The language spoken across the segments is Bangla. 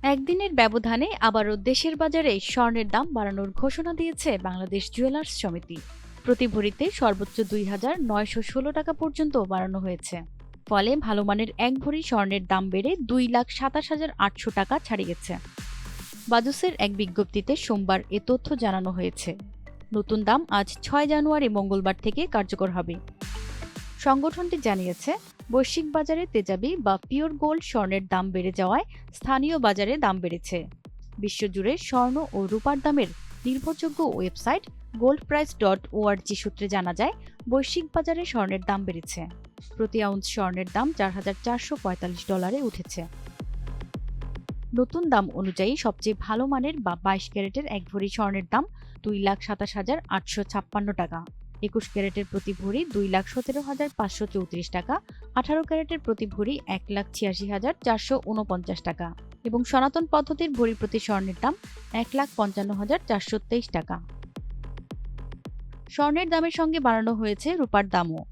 একদিনের ব্যবধানে আবারও দেশের বাজারে স্বর্ণের দাম বাড়ানোর ঘোষণা দিয়েছে বাংলাদেশ জুয়েলার্স সমিতি। প্রতি ভরিতে সর্বোচ্চ ২,৯১৬ টাকা পর্যন্ত বাড়ানো হয়েছে। ফলে ভালো মানের এক ভরি স্বর্ণের দাম বেড়ে ২,২৭,৮০০ টাকা ছাড়িয়েছে। বাজুসের এক বিজ্ঞপ্তিতে সোমবার এ তথ্য জানানো হয়েছে। নতুন দাম আজ ৬ জানুয়ারি মঙ্গলবার থেকে কার্যকর হবে। সংগঠনটি জানিয়েছে, বৈশ্বিক বাজারে তেজাবি বা পিওর গোল্ড স্বর্ণের দাম বেড়ে যাওয়ায় স্থানীয় বাজারে দাম বেড়েছে। বিশ্বজুড়ে স্বর্ণ ও রূপার দামের নির্ভরযোগ্য ওয়েবসাইট goldprice.org সূত্রে জানা যায়, বৈশ্বিক বাজারে স্বর্ণের দাম বেড়েছে। প্রতি আউন্স স্বর্ণের দাম $৪,৪৪৫ উঠেছে। নতুন দাম অনুযায়ী সবচেয়ে ভালো মানের বা ২২ ক্যারেটের এক ভরি স্বর্ণের দাম ২,২৭,৮৫৬ টাকা, ২১ ক্যারেটের প্রতি ভরি ২,১৭,৫৩৪ টাকা, ১৮ ক্যারেটের প্রতি ভরি ১,৮৬,৪৪৯ টাকা এবং সনাতন পদ্ধতির ভরি প্রতি স্বর্ণের দাম ১,৫৫,৪২৩ টাকা। স্বর্ণের দামের সঙ্গে বাড়ানো হয়েছে রূপার দামও।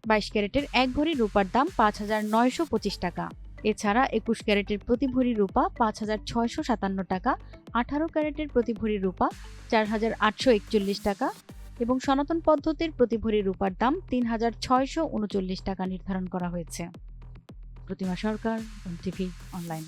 ২২ ক্যারেটের এক ভরি রূপার দাম ৫,৯২৫ টাকা। এছাড়া ২১ ক্যারেটের প্রতি ভরি রূপা ৫,৬৫৭ টাকা, ১৮ ক্যারেটের প্রতি ভরি রূপা ৪,৮৪১ টাকা এবং সনাতন পদ্ধতির প্রতি ভরি রূপার দাম ৩,৬৩৯ টাকা নির্ধারণ করা হয়েছে। প্রতিমা সরকার, টিভি অনলাইন।